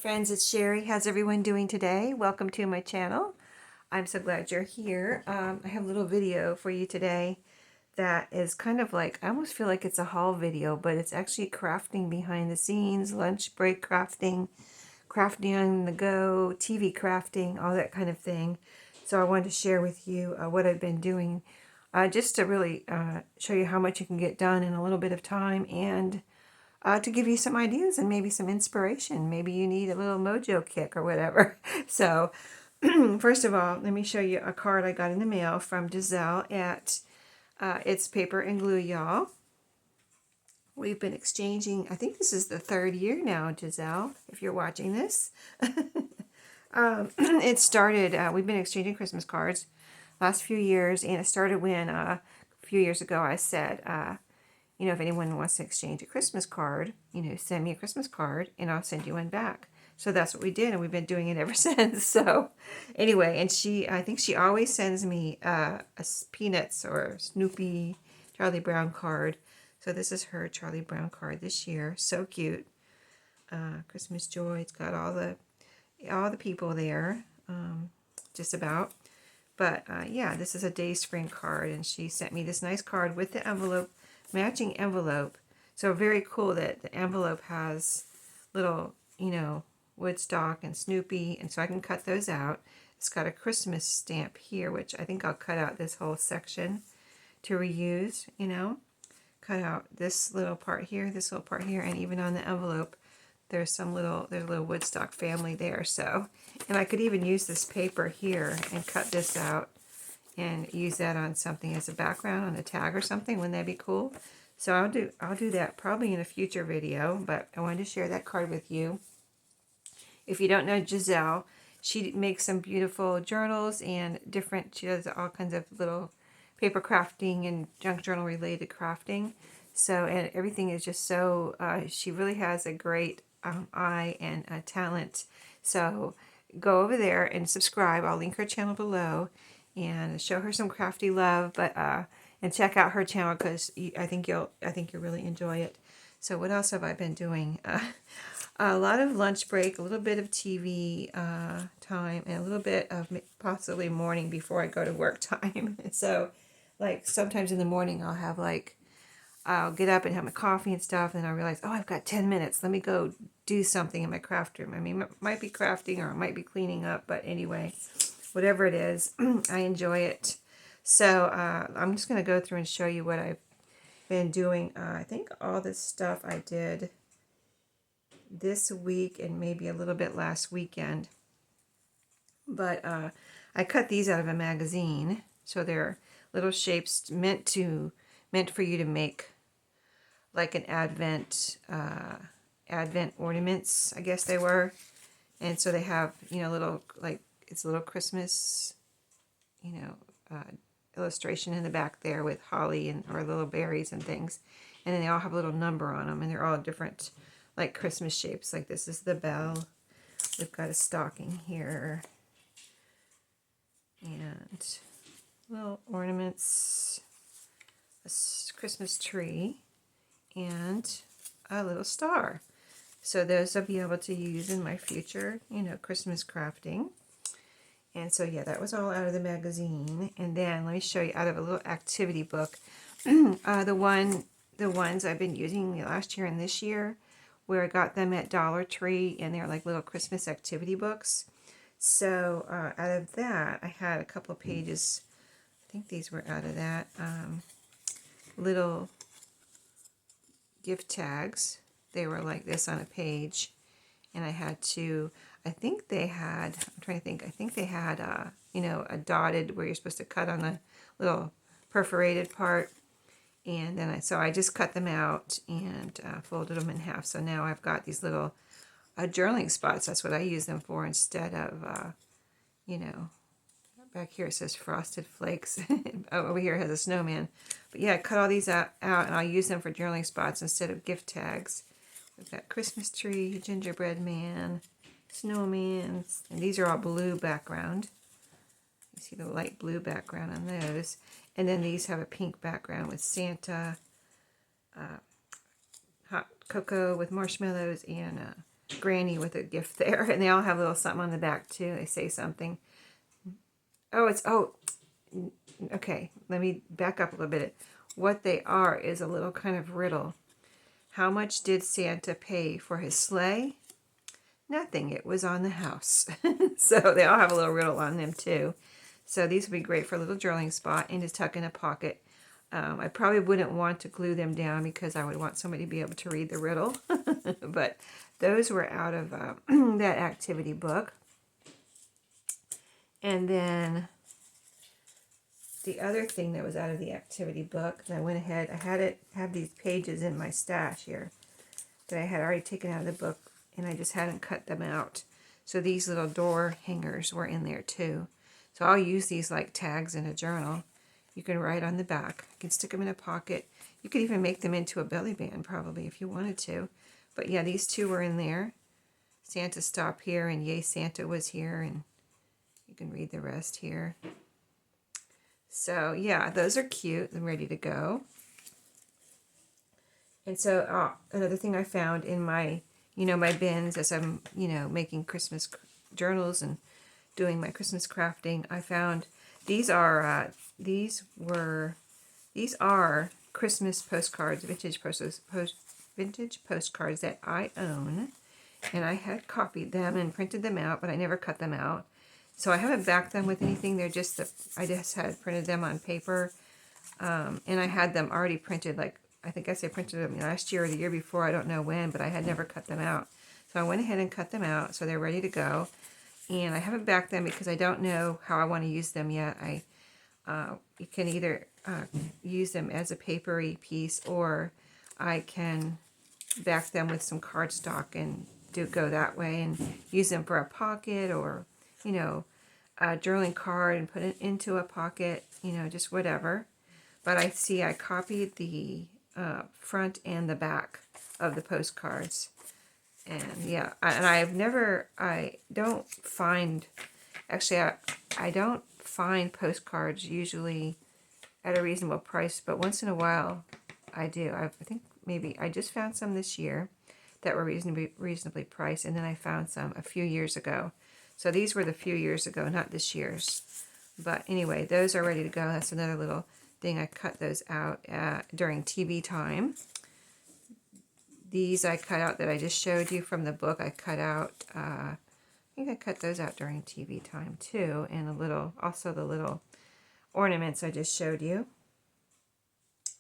friends, it's Sheree. How's everyone doing today? Welcome to my channel. I'm so glad you're here. I have a little video for you today that is kind of like, I almost feel like it's a haul video, but it's actually crafting behind the scenes, lunch break crafting, crafting on the go, TV crafting, all that kind of thing. So I wanted to share with you what I've been doing just to really show you how much you can get done in a little bit of time, and to give you some ideas and maybe some inspiration. Maybe you need a little mojo kick or whatever. So first of all, let me show you a card I got in the mail from Giselle at It's Paper and Glue, y'all. We've been exchanging, I think this is the third year now, Giselle, if you're watching this. It started, we've been exchanging Christmas cards last few years, and it started when a few years ago I said, you know, if anyone wants to exchange a Christmas card, you know, send me a Christmas card and I'll send you one back. So that's what we did, and we've been doing it ever since. So anyway, and I think she always sends me a Peanuts or Snoopy Charlie Brown card. So this is her Charlie Brown card this year. So cute. Christmas joy. It's got all the people there, just about. But yeah, this is a Day Spring card, and she sent me this nice card with the envelope, matching envelope. So very cool that the envelope has little, you know, Woodstock and Snoopy, and so I can cut those out. It's got a Christmas stamp here, which I think I'll cut out this whole section to reuse, you know. Cut out this little part here, this little part here, and even on the envelope, there's a little Woodstock family there. So, and I could even use this paper here and cut this out and use that on something as a background on a tag or something. Wouldn't that be cool? So I'll do that probably in a future video, but I wanted to share that card with you. If you don't know Giselle, she makes some beautiful journals and she does all kinds of little paper crafting and junk journal related crafting. So, and everything is just so, she really has a great eye and talent. So go over there and subscribe. I'll link her channel below and show her some crafty love, but and check out her channel, because I think you'll really enjoy it. So what else have I been doing? A lot of lunch break, a little bit of TV time, and a little bit of possibly morning before I go to work time. So like sometimes in the morning I'll get up and have my coffee and stuff, and then I realize, oh, I've got 10 minutes. Let me go do something in my craft room. I mean, it might be crafting or it might be cleaning up, but anyway, whatever it is, I enjoy it. So I'm just going to go through and show you what I've been doing. I think all this stuff I did this week and maybe a little bit last weekend. But I cut these out of a magazine. So they're little shapes meant for you to make like an advent ornaments, I guess they were. And so they have, you know, little, like, it's a little Christmas, you know, illustration in the back there with holly or little berries and things. And then they all have a little number on them, and they're all different, like, Christmas shapes. Like this is the bell. We've got a stocking here. And little ornaments, a Christmas tree, and a little star. So those I'll be able to use in my future, you know, Christmas crafting. And so, yeah, that was all out of the magazine. And then let me show you out of a little activity book. The ones I've been using last year and this year, where I got them at Dollar Tree, and they're like little Christmas activity books. So out of that, I had a couple of pages. I think these were out of that. Little gift tags. They were like this on a page. And I had to, I think they had you know, a dotted where you're supposed to cut on the little perforated part. And then so I just cut them out and folded them in half. So now I've got these little journaling spots. That's what I use them for, instead of, you know, back here it says Frosted Flakes. Over here it has a snowman. But yeah, I cut all these out and I'll use them for journaling spots instead of gift tags. We've got Christmas tree, gingerbread man, snowman, and these are all blue background. You see the light blue background on those. And then these have a pink background with Santa, hot cocoa with marshmallows, and granny with a gift there. And they all have a little something on the back too. They say something. Okay, let me back up a little bit. What they are is a little kind of riddle. How much did Santa pay for his sleigh? Nothing. It was on the house. So they all have a little riddle on them too. So these would be great for a little journaling spot and to tuck in a pocket. I probably wouldn't want to glue them down because I would want somebody to be able to read the riddle. But those were out of that activity book. And then the other thing that was out of the activity book, and I went ahead, I have these pages in my stash here that I had already taken out of the book, and I just hadn't cut them out. So these little door hangers were in there too. So I'll use these like tags in a journal. You can write on the back. You can stick them in a pocket. You could even make them into a belly band probably if you wanted to. But yeah, these two were in there. Santa Stop here and Yay Santa was here, and you can read the rest here. So yeah, those are cute and ready to go. And so another thing I found in my, my bins as I'm, making Christmas journals and doing my Christmas crafting, I found these are Christmas postcards, vintage postcards that I own, and I had copied them and printed them out, but I never cut them out. So I haven't backed them with anything. They're just I just had printed them on paper, and I had them already printed. Like I think I printed them last year or the year before. I don't know when, but I had never cut them out. So I went ahead and cut them out, so they're ready to go. And I haven't backed them because I don't know how I want to use them yet. You can either use them as a papery piece, or I can back them with some cardstock and go that way and use them for a pocket, or a journaling card and put it into a pocket, just whatever. But I copied the front and the back of the postcards. And yeah, I don't find postcards usually at a reasonable price, but once in a while I do. I think maybe I just found some this year that were reasonably priced, and then I found some a few years ago. So these were the few years ago, not this year's. But anyway, those are ready to go. That's another little thing. I cut those out during TV time. These I cut out that I just showed you from the book. I cut out, I think I cut those out during TV time too. And also the little ornaments I just showed you.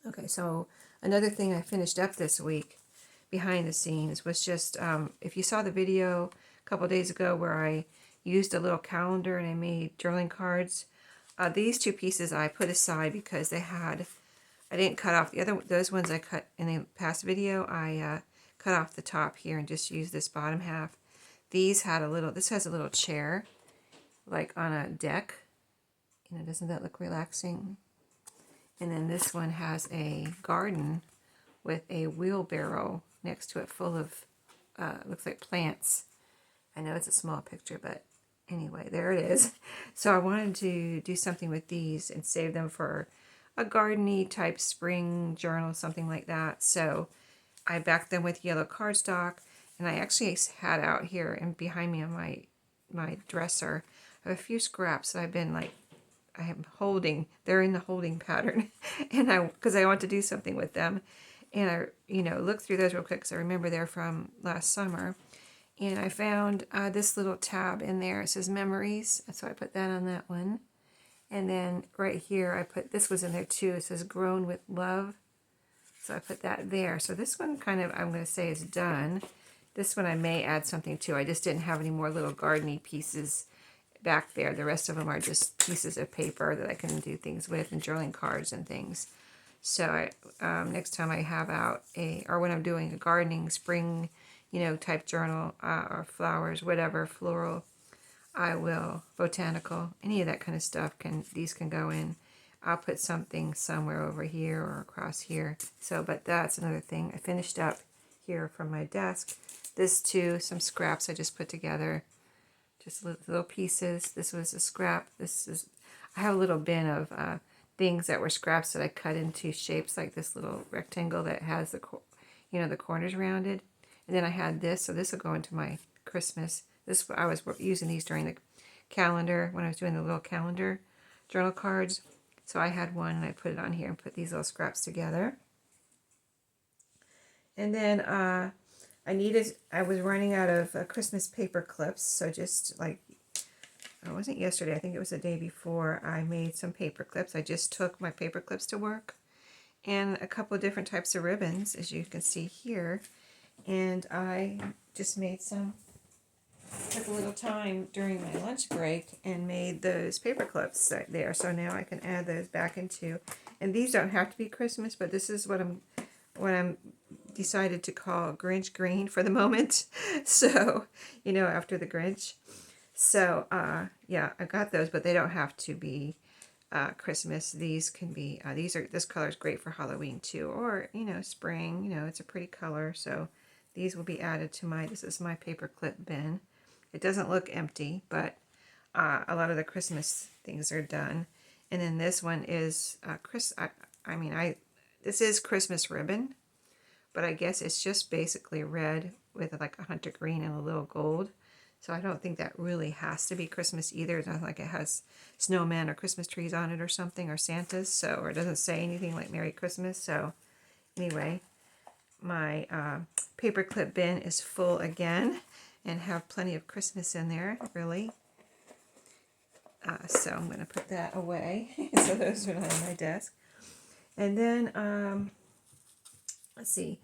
Okay, so another thing I finished up this week behind the scenes was just, if you saw the video a couple days ago where I used a little calendar and I made journaling cards, these two pieces I put aside because I didn't cut off those ones I cut in the past video. I cut off the top here and just used this bottom half. This has a little chair, like on a deck. Doesn't that look relaxing? And then this one has a garden with a wheelbarrow next to it full of, looks like plants. I know it's a small picture, but anyway, there it is. So I wanted to do something with these and save them for a garden-y type spring journal, something like that. So I backed them with yellow cardstock, and I actually had out here and behind me on my dresser, I have a few scraps that I am holding. They're in the holding pattern, and because I want to do something with them. And I looked through those real quick because I remember they're from last summer. And I found this little tab in there. It says memories, so I put that on that one. And then right here, this was in there too. It says grown with love. So I put that there. So this one I'm going to say is done. This one I may add something to. I just didn't have any more little garden-y pieces back there. The rest of them are just pieces of paper that I can do things with and journaling cards and things. So next time I have out or when I'm doing a gardening spring, type journal or flowers, whatever, floral, I will, botanical, any of that kind of stuff, these can go in. I'll put something somewhere over here or across here. So, but that's another thing I finished up here from my desk. This too, some scraps I just put together, just little pieces. This was a scrap. I have a little bin of things that were scraps that I cut into shapes like this little rectangle that has the corners rounded. And then I had this, so this will go into my Christmas. This I was using these during the calendar when I was doing the little calendar journal cards. So I had one and I put it on here and put these little scraps together. And then I was running out of Christmas paper clips, so just like, it wasn't yesterday, I think it was the day before, I made some paper clips. I just took my paper clips to work and a couple of different types of ribbons, as you can see here. And I just made some, took a little time during my lunch break and made those paper clips right there. So now I can add those back into, and these don't have to be Christmas, but this is what I'm decided to call Grinch green for the moment. So, you know, after the Grinch. So, yeah, I got those, but they don't have to be Christmas. These can be, this color is great for Halloween too, or, you know, spring, you know, it's a pretty color. So these will be added to this is my paper clip bin. It doesn't look empty, but a lot of the Christmas things are done. And then this one is, this is Christmas ribbon, but I guess it's just basically red with like a hunter green and a little gold. So I don't think that really has to be Christmas either. It's not like it has snowmen or Christmas trees on it or something, or Santa's. So, or it doesn't say anything like Merry Christmas. So anyway, my paper clip bin is full again and have plenty of Christmas in there, really. So I'm going to put that away. So those are on my desk. And then, let's see,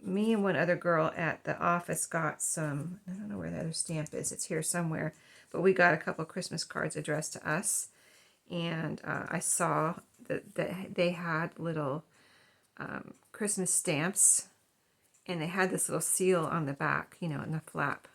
me and one other girl at the office got some, I don't know where the other stamp is, it's here somewhere, but we got a couple of Christmas cards addressed to us, and I saw that they had little Christmas stamps, and they had this little seal on the back, you know, in the flap.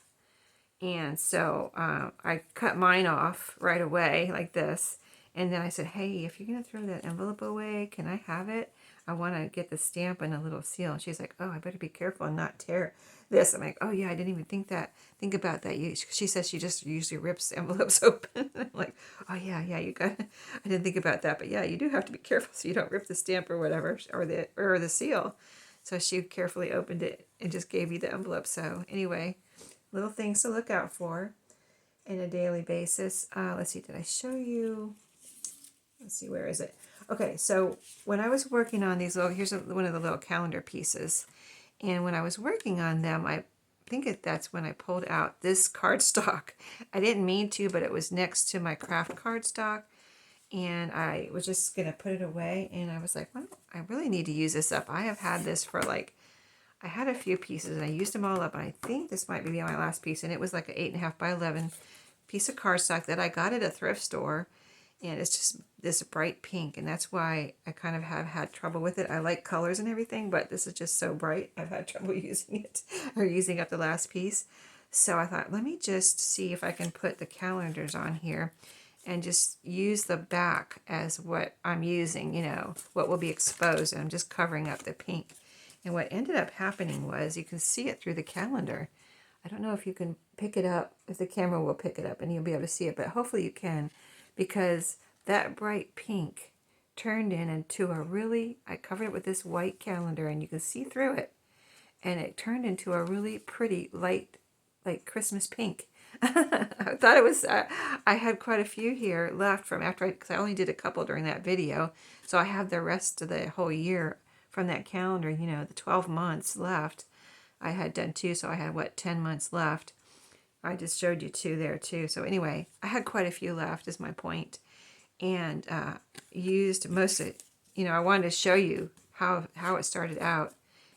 And so I cut mine off right away like this, and then I said, hey, if you're going to throw that envelope away, can I have it? I want to get the stamp and a little seal. And she's like, oh, I better be careful and not tear this. I'm like, oh yeah, I didn't even think about that. She says she just usually rips envelopes open. I'm like, oh yeah, you got it. I didn't think about that, but yeah, you do have to be careful so you don't rip the stamp or whatever, or the seal. So she carefully opened it and just gave you the envelope. So anyway, little things to look out for in a daily basis. Let's see, did I show you? Let's see, where is it? Okay, so when I was working on these little, here's one of the little calendar pieces. And when I was working on them, I think that's when I pulled out this cardstock. I didn't mean to, but it was next to my craft cardstock. And I was just going to put it away. And I was like, well, I really need to use this up. I have had this for like, I had a few pieces and I used them all up. And I think this might be my last piece. And it was like an 8.5 by 11 piece of cardstock that I got at a thrift store. And it's just this bright pink, and that's why I kind of have had trouble with it. I like colors and everything, but this is just so bright, I've had trouble using it, or using up the last piece. So I thought, let me just see if I can put the calendars on here and just use the back as what I'm using, you know, what will be exposed. And I'm just covering up the pink. And what ended up happening was, you can see it through the calendar. I don't know if you can pick it up, if the camera will pick it up and you'll be able to see it, but hopefully you can. Because that bright pink turned into a really, I covered it with this white calendar and you can see through it. And it turned into a really pretty light, like Christmas pink. I thought it was, I had quite a few here left from after because I only did a couple during that video. So I have the rest of the whole year from that calendar, you know, the 12 months left. I had done 2, so I had, 10 months left. I just showed you 2 there too. So anyway, I had quite a few left is my point. And used most of it. You know, I wanted to show you how it started out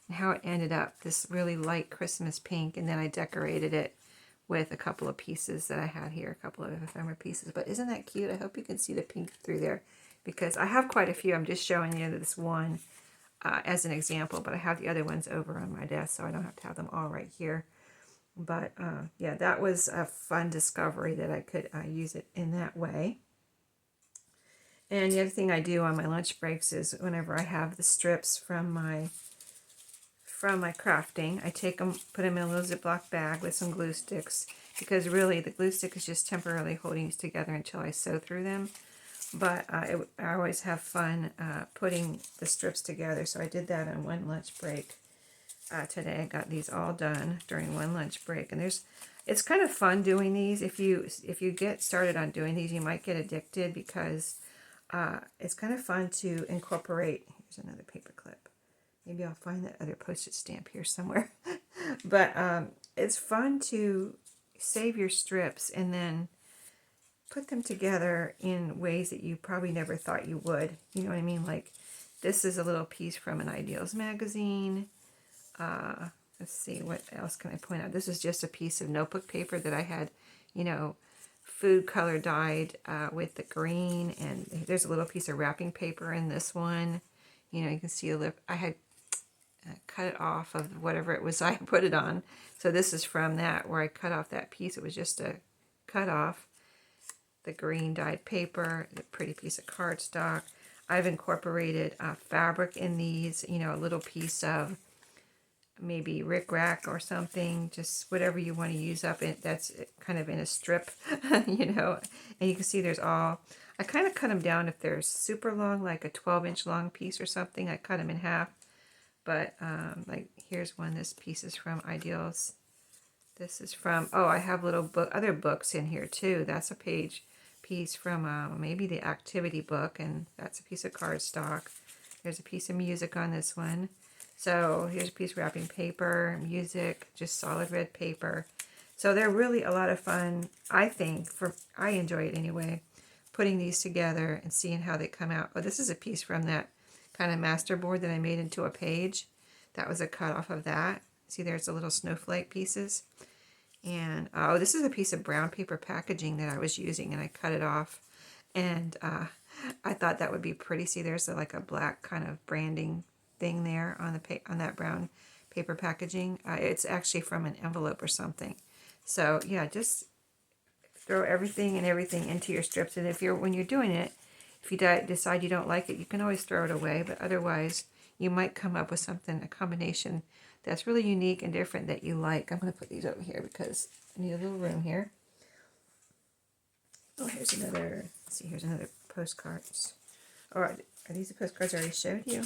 and how it ended up this really light Christmas pink. And then I decorated it with a couple of pieces that I had here, a couple of ephemera pieces. But isn't that cute? I hope you can see the pink through there because I have quite a few. I'm just showing you this one as an example, but I have the other ones over on my desk, so I don't have to have them all right here. But yeah, that was a fun discovery that I could use it in that way. And the other thing I do on my lunch breaks is whenever I have the strips from my crafting, I take them, put them in a little Ziploc bag with some glue sticks, because really the glue stick is just temporarily holding these together until I sew through them. But I always have fun putting the strips together, so I did that on one lunch break. today. I got these all done during one lunch break, and it's kind of fun doing these. If you get started on doing these, you might get addicted because it's kind of fun to incorporate. Here's another paper clip. Maybe I'll find that other postage stamp here somewhere. But it's fun to save your strips and then put them together in ways that you probably never thought you would. You know what I mean? Like, this is a little piece from an Ideals magazine. Let's see, what else can I point out? This is just a piece of notebook paper that I had, you know, food color dyed with the green. And there's a little piece of wrapping paper in this one. You know, you can see a lip. I had cut it off of whatever it was I put it on. So this is from that, where I cut off that piece. It was just a cut off. The green dyed paper, the pretty piece of cardstock. I've incorporated fabric in these, you know, a little piece of maybe rickrack or something, just whatever you want to use up. That's kind of in a strip, you know. And you can see there's all, I kind of cut them down if they're super long, like a 12-inch long piece or something. I cut them in half. But like here's one. This piece is from Ideals. This is from, oh, I have little other books in here too. That's a piece from maybe the activity book, and that's a piece of cardstock. There's a piece of music on this one. So here's a piece of wrapping paper, music, just solid red paper. So they're really a lot of fun, I think. I enjoy it anyway, putting these together and seeing how they come out. Oh, this is a piece from that kind of masterboard that I made into a page. That was a cut off of that. See, there's the little snowflake pieces. And, oh, this is a piece of brown paper packaging that I was using, and I cut it off. And I thought that would be pretty. See, there's like a black kind of branding thing there on on that brown paper packaging. It's actually from an envelope or something. So, yeah, just throw everything into your strips. And when you're doing it, if you decide you don't like it, you can always throw it away. But otherwise, you might come up with something, a combination that's really unique and different that you like. I'm going to put these over here because I need a little room here. Oh, here's another, let's see, here's another postcards. All right, are these the postcards I already showed you?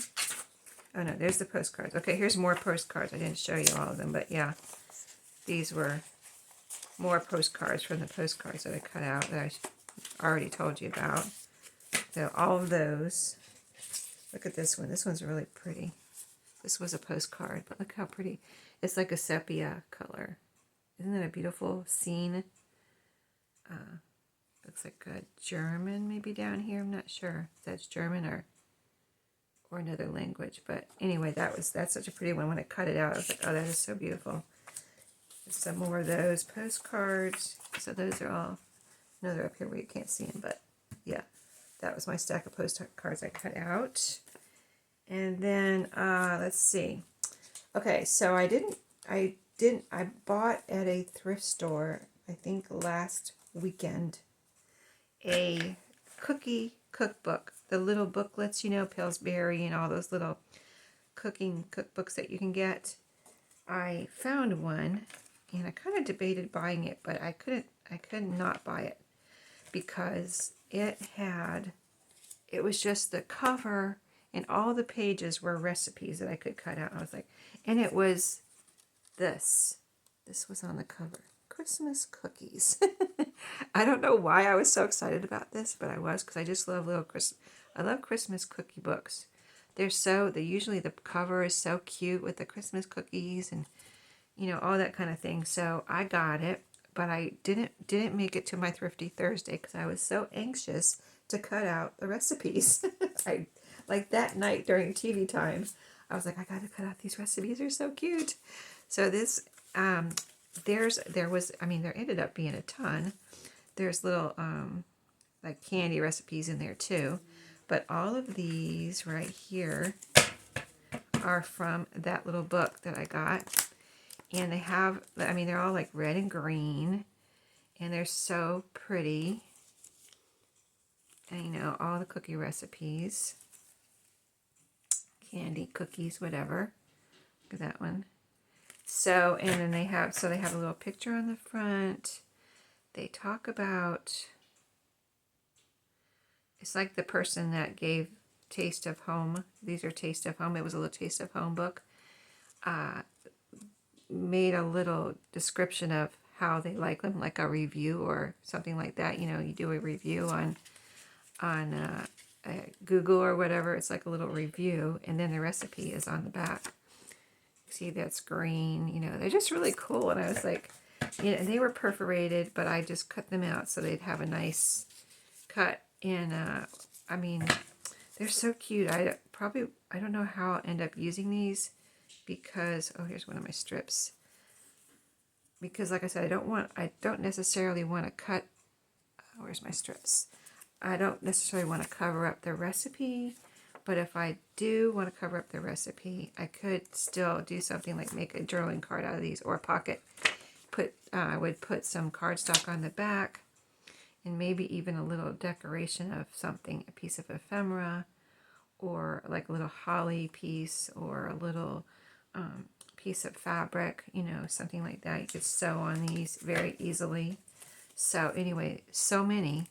Oh, no, there's the postcards. Okay, here's more postcards. I didn't show you all of them, but yeah, these were more postcards from the postcards that I cut out that I already told you about. So all of those. Look at this one. This one's really pretty. This was a postcard, but look how pretty. It's like a sepia color. Isn't that a beautiful scene? Looks like a German maybe down here. I'm not sure if that's German or another language. But anyway, that's such a pretty one. When I cut it out, I was like, oh, that is so beautiful. There's some more of those postcards. So those are all, no, they're up here where you can't see them, but yeah. That was my stack of postcards I cut out. And then, let's see. Okay, so I bought at a thrift store, I think last weekend, a cookie cookbook. The little booklets, you know, Pillsbury and all those little cooking cookbooks that you can get. I found one, and I kind of debated buying it, but I could not buy it because it was just the cover, and all the pages were recipes that I could cut out. I was like, and it was this. This was on the cover. Christmas cookies. I don't know why I was so excited about this, but I was, because I just love I love Christmas cookie books. Usually the cover is so cute with the Christmas cookies and, you know, all that kind of thing. So I got it, but I didn't make it to my Thrifty Thursday because I was so anxious to cut out the recipes. Like that night during TV time, I was like, I gotta cut out these recipes. They're so cute. So this, there ended up being a ton. There's little, like candy recipes in there too. But all of these right here are from that little book that I got. And they're all like red and green. And they're so pretty. And, you know, all the cookie recipes. Candy, cookies, whatever. Look at that one. So, and then they have a little picture on the front. They talk about, it's like the person that gave Taste of Home. These are Taste of Home. It was a little Taste of Home book. made a little description of how they like them, like a review or something like that. You know, you do a review on Google or whatever. It's like a little review, and then the recipe is on the back. See, that's green. You know, they're just really cool. And I was like, you know, they were perforated, but I just cut them out so they'd have a nice cut. And I mean, they're so cute. I don't know how I'll end up using these because, oh, here's one of my strips. Because like I said, I don't necessarily want to cut, where's my strips? I don't necessarily want to cover up the recipe, but if I do want to cover up the recipe, I could still do something like make a journaling card out of these, or a pocket. I would put some cardstock on the back, and maybe even a little decoration of something, a piece of ephemera, or like a little holly piece, or a little piece of fabric, you know, something like that. You could sew on these very easily. So anyway, so many.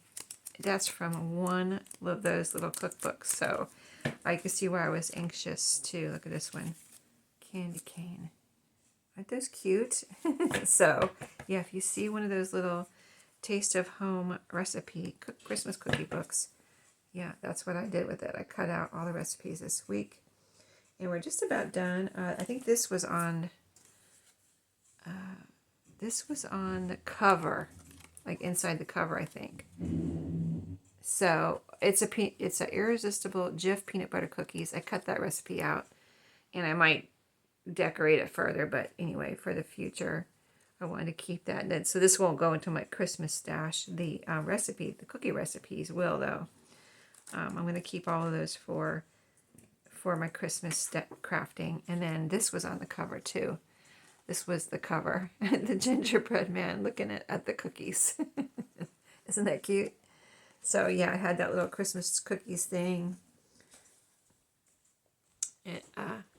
That's from one of those little cookbooks. So I could see why I was anxious to look at this one. Candy cane. Aren't those cute? So yeah, if you see one of those little Taste of Home recipe Christmas cookie books, yeah, that's what I did with it. I cut out all the recipes this week. And we're just about done. I think this was on the cover, like inside the cover, I think. So it's a irresistible Jif peanut butter cookies. I cut that recipe out, and I might decorate it further. But anyway, for the future, I wanted to keep that. And then, so this won't go into my Christmas stash. The cookie recipes will though. I'm going to keep all of those for my Christmas crafting. And then this was on the cover too. This was the cover. The gingerbread man looking at the cookies. Isn't that cute? So yeah, I had that little Christmas cookies thing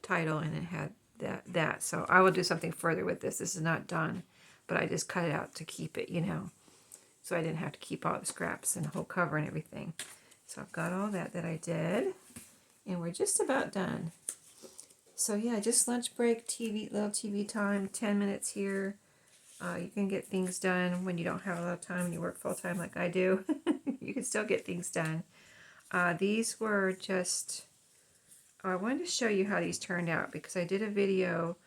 title, and it had that. So I will do something further with this. This is not done, but I just cut it out to keep it, you know, so I didn't have to keep all the scraps and the whole cover and everything. So I've got all that I did. And we're just about done. So yeah, just lunch break, little TV time, 10 minutes here. You can get things done when you don't have a lot of time and you work full time like I do. You can still get things done. These were just, I wanted to show you how these turned out because I did a video,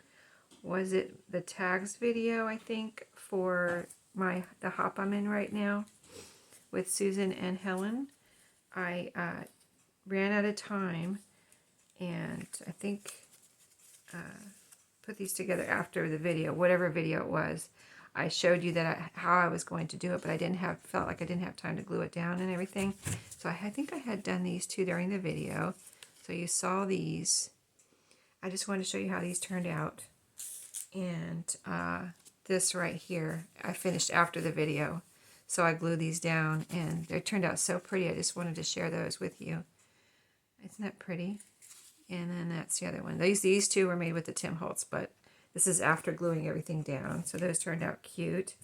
was it the tags video, I think, for the hop I'm in right now with Susan and Helen. I ran out of time, and I think put these together after the video, whatever video it was. I showed you that how I was going to do it, but felt like I didn't have time to glue it down and everything. So I think I had done these two during the video. So you saw these. I just wanted to show you how these turned out. And this right here, I finished after the video. So I glued these down, and they turned out so pretty. I just wanted to share those with you. Isn't that pretty? And then that's the other one. These two were made with the Tim Holtz, but this is after gluing everything down. So those turned out cute.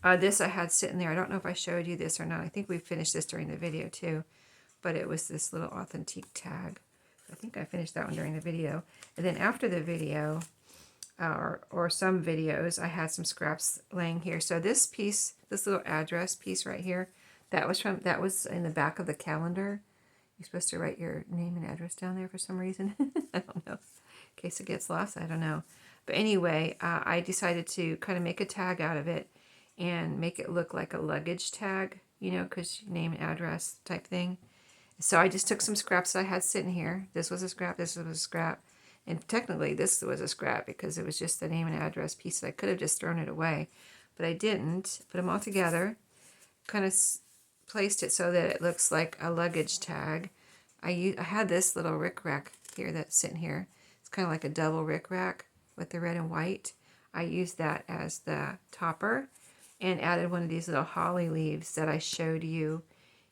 This I had sitting there. I don't know if I showed you this or not. I think we finished this during the video too. But it was this little authentic tag. I think I finished that one during the video. And then after the video, or some videos, I had some scraps laying here. So this piece, this little address piece right here, that was in the back of the calendar. You're supposed to write your name and address down there for some reason. I don't know. In case it gets lost, I don't know. But anyway, I decided to kind of make a tag out of it and make it look like a luggage tag, you know, because name and address type thing. So I just took some scraps that I had sitting here. This was a scrap, this was a scrap. And technically this was a scrap because it was just the name and address piece. I could have just thrown it away, but I didn't. Put them all together, kind of placed it so that it looks like a luggage tag. I had this little rickrack here that's sitting here. It's kind of like a double rickrack with the red and white. I used that as the topper and added one of these little holly leaves that I showed you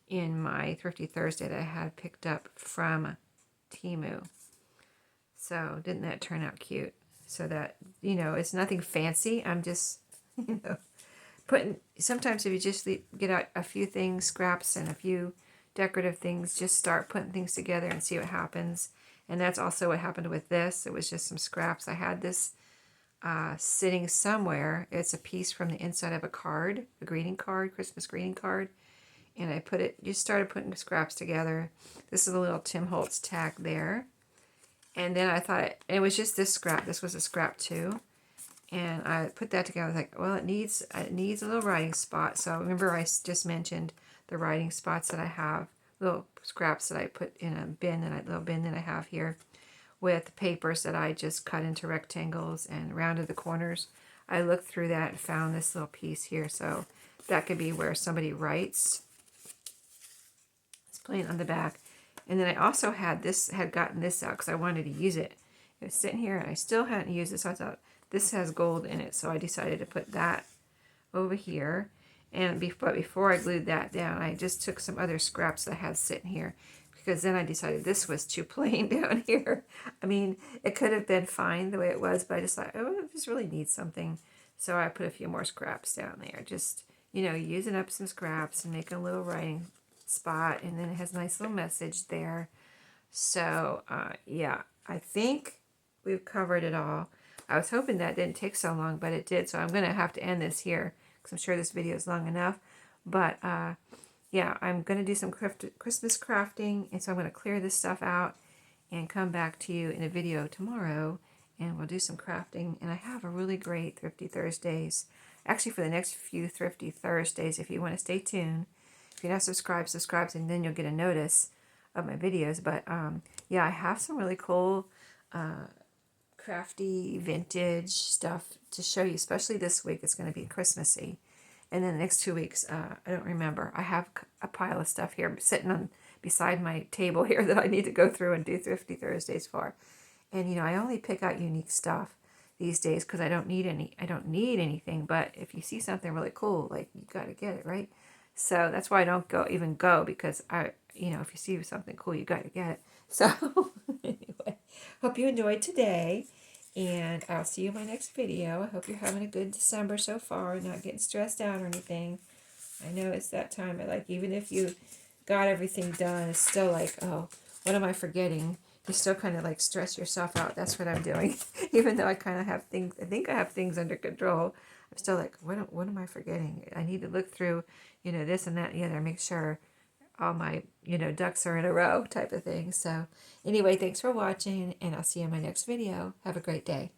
in my Thrifty Thursday that I had picked up from Temu. So didn't that turn out cute? So that, you know, it's nothing fancy. I'm just, you know, sometimes if you just get out a few things, scraps and a few decorative things, just start putting things together and see what happens. And that's also what happened with this. It was just some scraps. I had this sitting somewhere. It's a piece from the inside of a card, a greeting card, Christmas greeting card. And I just started putting scraps together. This is a little Tim Holtz tag there. And then I thought it was just this scrap. This was a scrap too. And I put that together. I was like, well, it needs a little writing spot. So remember I just mentioned the writing spots that I have, little scraps that I put in a bin, little bin that I have here with papers that I just cut into rectangles and rounded the corners. I looked through that and found this little piece here. So that could be where somebody writes. It's plain on the back. And then I also had gotten this out because I wanted to use it. It was sitting here and I still hadn't used it. So I thought, this has gold in it, so I decided to put that over here. But before I glued that down, I just took some other scraps that I had sitting here, because then I decided this was too plain down here. I mean, it could have been fine the way it was, but I just thought, oh, it just really needs something. So I put a few more scraps down there, just, using up some scraps and making a little writing spot, and then it has a nice little message there. So, yeah, I think we've covered it all. I was hoping that didn't take so long, but it did. So I'm going to have to end this here because I'm sure this video is long enough. But yeah, I'm going to do some Christmas crafting. And so I'm going to clear this stuff out and come back to you in a video tomorrow. And we'll do some crafting. And I have a really great Thrifty Thursdays. Actually, for the next few Thrifty Thursdays, if you want to stay tuned. If you're not subscribed, subscribe, and then you'll get a notice of my videos. But yeah, I have some really cool crafty vintage stuff to show you, especially this week. It's going to be Christmassy, and then the next 2 weeks, I don't remember. I have a pile of stuff here sitting on beside my table here that I need to go through and do Thrifty Thursdays for. And I only pick out unique stuff these days because I don't need anything. But if you see something really cool, like, you got to get it, right? So that's why I don't even go, because if you see something cool, you got to get it. So anyway, hope you enjoyed today, and I'll see you in my next video. I hope you're having a good December so far, not getting stressed out or anything. I know it's that time, like, even if you got everything done, it's still like, oh, what am I forgetting? You still kind of like stress yourself out. That's what I'm doing. Even though I kind of have things, I think I have things under control, I'm still like, what am I forgetting? I need to look through, this and that and the other, make sure all my, ducks are in a row type of thing. So anyway, thanks for watching, and I'll see you in my next video. Have a great day.